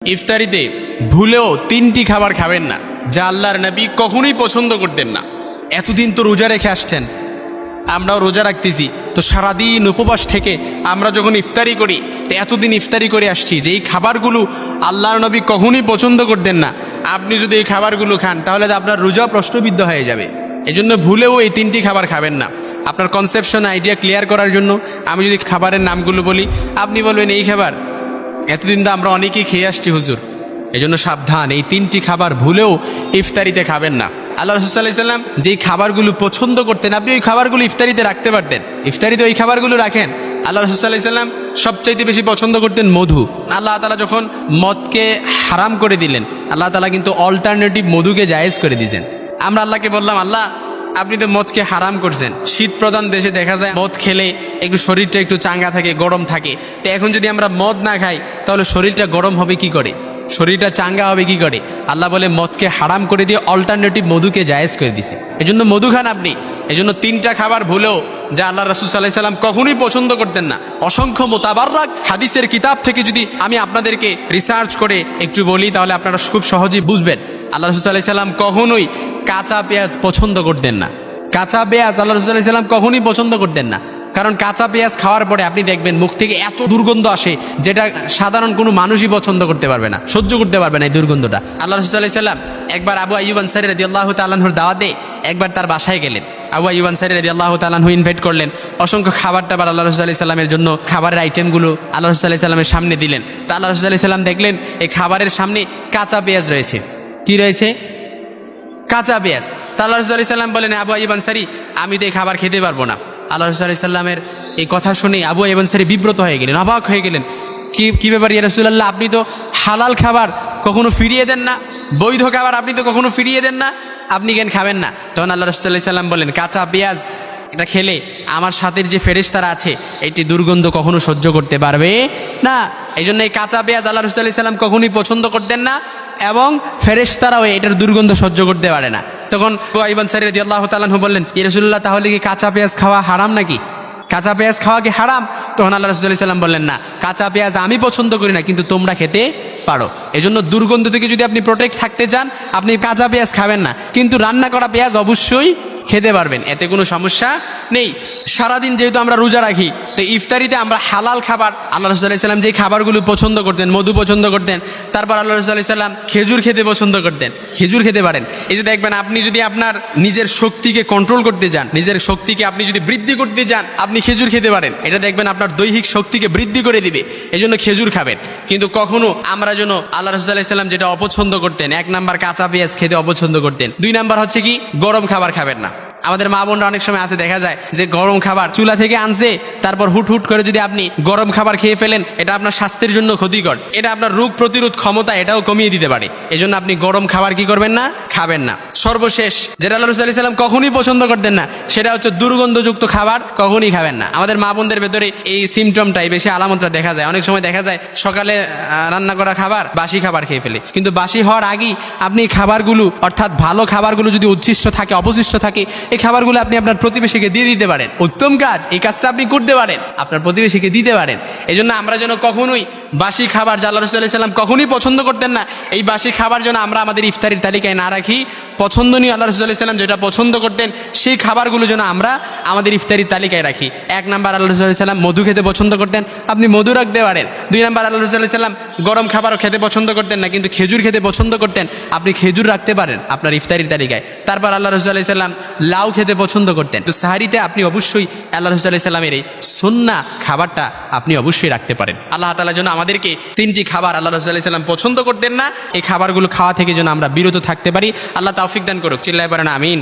ইফতারিতে ভুলেও তিনটি খাবার খাবেন না, যা আল্লাহর নবী কখনোই পছন্দ করতেন না। এতদিন তো রোজা রেখে আসছেন, আমরাও রোজা রাখতেছি, তো সারাদিন উপবাস থেকে আমরা যখন ইফতারি করি, তো এতদিন ইফতারি করে আসছি যে এই খাবারগুলো আল্লাহর নবী কখনোই পছন্দ করতেন না। আপনি যদি এই খাবারগুলো খান তাহলে তো আপনার রোজা প্রশ্নবিদ্ধ হয়ে যাবে। এজন্য ভুলেও এই তিনটি খাবার খাবেন না। আপনার কনসেপশন আইডিয়া ক্লিয়ার করার জন্য আমি যদি খাবারের নামগুলো বলি, আপনি বলবেন এই খাবার এতদিন তো আমরা অনেকেই খেয়ে আসছি হুজুর। এই জন্য সাবধান, এই তিনটি খাবার ভুলেও ইফতারিতে খাবেন না। আল্লাহ রাসূল সাল্লাল্লাহু আলাইহি ওয়াসাল্লাম যেই খাবারগুলো পছন্দ করতেন, আপনি ওই খাবারগুলো ইফতারিতে রাখতে পারতেন। ইফতারিতে ওই খাবারগুলো রাখেন। আল্লাহ রাসূল সাল্লাল্লাহু আলাইহি ওয়াসাল্লাম সবচাইতে বেশি পছন্দ করতেন মধু। আল্লাহ তাআলা যখন মদকে হারাম করে দিলেন, আল্লাহ তাআলা কিন্তু অল্টারনেটিভ মধুকে জায়েজ করে দিয়েছেন। আমরা আল্লাহকে বললাম, আল্লাহ আপনি তো মদকে হারাম করছেন। শীত প্রধান দেশে দেখা যায় মদ খেলে একটু শরীরটা একটু চাঙ্গা থাকে, গরম থাকে। তো এখন যদি আমরা মদ না খাই তাহলে শরীরটা গরম হবে কি করে, শরীরটা চাঙ্গা হবে কি করে? আল্লাহ বলে মদকে হারাম করে দিয়ে অল্টারনেটিভ মধুকে জায়েজ করে দিছে। এজন্য মধু খান আপনি। এজন্য তিনটা খাবার ভুলেও যা আল্লাহ রাসূল সাল্লাল্লাহু আলাইহি ওয়াসাল্লাম কখনোই পছন্দ করতেন না। অসংখ্য মোতাবাররাক হাদিসের কিতাব থেকে যদি আমি আপনাদেরকে রিসার্চ করে একটু বলি তাহলে আপনারা খুব সহজেই বুঝবেন। আল্লাহ রাসূল সাল্লাল্লাহু আলাইহি ওয়াসাল্লাম কখনোই কাঁচা পেঁয়াজ পছন্দ করতেন না। কাঁচা পেঁয়াজ আল্লাহ রাসূল সাল্লাল্লাহু আলাইহি ওয়াসাল্লাম কখনোই পছন্দ করতেন না। কারণ কাঁচা পেঁয়াজ খাওয়ার পরে আপনি দেখবেন মুখ থেকে এত দুর্গন্ধ আসে, যেটা সাধারণ কোনো মানুষই পছন্দ করতে পারবে না, সহ্য করতে পারবে না এই দুর্গন্ধটা। আল্লাহ রাসূল সাল্লাল্লাহু আলাইহি ওয়াসাল্লাম একবার আবু আইয়ুব আনসারী রাদিয়াল্লাহু তাআলা আনহুর দাওয়াতে একবার তার বাসায় গেলেন। আবু আইয়ুব আনসারী রাদিয়াল্লাহু তাআলা আনহু ইনভাইট করলেন। অসংখ্য খাবার টাবার আল্লাহ রাসূল সাল্লাল্লাহু আলাইহি ওয়াসাল্লামের জন্য খাবারের আইটেমগুলো আল্লাহ রাসূল সাল্লাল্লাহু আলাইহি ওয়াসাল্লামের সামনে দিলেন। তা আল্লাহ রাসূল সাল্লাল্লাহু আলাইহি ওয়াসাল্লাম দেখলেন এই খাবারের সামনে কাঁচা পেঁয়াজ রয়েছে। কি রয়েছে? কাঁচা পেঁয়াজ। তা আল্লাহ রাসূল সাল্লাল্লাহু আলাইহি ওয়াসাল্লাম বলেন, আবু আইয়ুব আনসারী আমি তো এই খাবার খেতে পারবো না। আল্লাহ রাসূল সাল্লাল্লাহু আলাইহি ওয়াসাল্লামের এই কথা শুনে আবু আইয়ুব আনসারী বিব্রত হয়ে গেলেন, অবাক হয়ে গেলেন। কি ব্যাপার ইয়া রাসূলুল্লাহ, আপনি তো হালাল খাবার কখনো ফিরিয়ে দেন না, বৈধ খাবার আপনি তো কখনো ফিরিয়ে দেন না, আপনি কেন খাবেন না? তখন আল্লাহ রাসূল সাল্লাল্লাহু আলাইহি ওয়াসাল্লাম বলেন, কাঁচা পেঁয়াজ এটা খেলে আমার সাথের যে ফেরেশতারা আছে এটি দুর্গন্ধ কখনো সহ্য করতে পারবে না। এই জন্য এই কাঁচা পেঁয়াজ আল্লাহ রাসূল সাল্লাল্লাহু আলাইহি ওয়াসাল্লাম কখনোই পছন্দ করতেন না, এবং ফেরেশতারাও এটার দুর্গন্ধ সহ্য করতে পারে না। তখন আবু আইয়ুব আনসারী রাদিয়াল্লাহু তাআলা আনহু বললেন, ইয়া রাসূলুল্লাহ তাহলে কি কাঁচা পেঁয়াজ খাওয়া হারাম নাকি? কাঁচা পেঁয়াজ খাওয়া কি হারাম? তখন আল্লাহ রাসূল সাল্লাল্লাহু আলাইহি ওয়াসাল্লাম বললেন, না, কাঁচা পেঁয়াজ আমি পছন্দ করি না, কিন্তু তোমরা খেতে পারো। এজন্য দুর্গন্ধ থেকে যদি আপনি প্রোটেক্ট থাকতে চান, আপনি কাঁচা পেঁয়াজ খাবেন না, কিন্তু রান্না করা পেঁয়াজ অবশ্যই খেতে পারবেন, এতে কোনো সমস্যা নেই। সারাদিন যেহেতু আমরা রোজা রাখি, তো ইফতারিতে আমরা হালাল খাবার, আল্লাহ রাসূল সাল্লাল্লাহু আলাইহি ওয়াসাল্লাম যে খাবারগুলো পছন্দ করতেন, মধু পছন্দ করতেন, তারপর আল্লাহ রাসূল সাল্লাল্লাহু আলাইহি ওয়াসাল্লাম খেজুর খেতে পছন্দ করতেন, খেজুর খেতে পারেন। এই যে দেখবেন, আপনি যদি আপনার নিজের শক্তিকে কন্ট্রোল করতে চান, নিজের শক্তিকে আপনি যদি বৃদ্ধি করতে চান, আপনি খেজুর খেতে পারেন। এটা দেখবেন আপনার দৈহিক শক্তিকে বৃদ্ধি করে দিবে, এই জন্য খেজুর খাবেন। কিন্তু কখনো আমরা যেন আল্লাহ রাসূল সাল্লাল্লাহু আলাইহি ওয়াসাল্লাম যেটা অপছন্দ করতেন, 1 নাম্বার কাঁচা পেঁয়াজ খেতে অপছন্দ করতেন, 2 নাম্বার হচ্ছে কি গরম খাবার খাবেন না। আমাদের মা বোনরা অনেক সময় আছে, দেখা যায় যে গরম খাবার চুলা থেকে আনছে, তারপর হুট করে যদি আপনি গরম খাবার খেয়ে ফেলেন, এটা আপনার স্বাস্থ্যের জন্য ক্ষতিকর, এটা আপনার রোগ প্রতিরোধ ক্ষমতা এটাও কমিয়ে দিতে পারে। এজন্য আপনি গরম খাবার কি করবেন না, খাবেন না। সর্বশেষ যেটা আল্লাহ রাসূল সাল্লাল্লাহু আলাইহি ওয়াসাল্লাম কখনোই পছন্দ করতেন না, সেটা হচ্ছে দুর্গন্ধযুক্ত খাবার কখনই খাবেন না। আমাদের মা বোনদের ভেতরে এই সিমটমটাই বেশি, আলামতটা দেখা যায়। অনেক সময় দেখা যায় সকালে রান্না করা খাবার বাসি খাবার খেয়ে ফেলে, কিন্তু বাসি হওয়ার আগেই আপনি খাবারগুলো, অর্থাৎ ভালো খাবারগুলো যদি উচ্ছিষ্ট থাকে, অবশিষ্ট থাকে, এই খাবারগুলো আপনি আপনার প্রতিবেশীকে দিয়ে দিতে পারেন। উত্তম কাজ, এই কাজটা আপনি করতে পারেন, আপনার প্রতিবেশীকে দিতে পারেন। এই জন্য আমরা যেন কখনোই বাসি খাবার, যা আল্লাহ রাসূল সাল্লাল্লাহু আলাইহি ওয়াসাল্লাম কখনোই পছন্দ করতেন না, এই বাসি খাবার যেন আমরা আমাদের ইফতারির তালিকায় না রাখি। পছন্দনীয় আল্লাহ রাসূল সাল্লাল্লাহু আলাইহি ওয়াসাল্লাম যেটা পছন্দ করতেন, সেই খাবারগুলো যেন আমরা আমাদের ইফতারির তালিকায় রাখি। 1 নাম্বার আল্লাহ রাসূল সাল্লাল্লাহু আলাইহি ওয়াসাল্লাম মধু খেতে পছন্দ করতেন, আপনি মধু রাখতে পারেন। 2 নাম্বার আল্লাহ রাসূল সাল্লাল্লাহু আলাইহি ওয়াসাল্লাম গরম খাবারও খেতে পছন্দ করতেন না, কিন্তু খেজুর খেতে পছন্দ করতেন, আপনি খেজুর রাখতে পারেন আপনার ইফতারির তালিকায়। তারপর আল্লাহ রাসূল সাল্লাল্লাহু আলাইহি ওয়াসাল্লাম লাউ খেতে পছন্দ করতেন, তো সাহারিতে আপনি অবশ্যই আল্লাহ রাসূল সাল্লাল্লাহু আলাইহি ওয়াসাল্লামের এই সুন্নাহ খাবারটা আপনি অবশ্যই রাখতে পারেন। আল্লাহ তাআলা যেন আমাদেরকে 3টি খাবার আল্লাহ রাসূল সাল্লাল্লাহু আলাইহি ওয়াসাল্লাম পছন্দ করতেন না, এই খাবারগুলো খাওয়া থেকে যেন আমরা বিরত থাকতে পারি। আল্লাহ তৌফিক দান করুক। চিল্লায়ে পড়েন আমিন।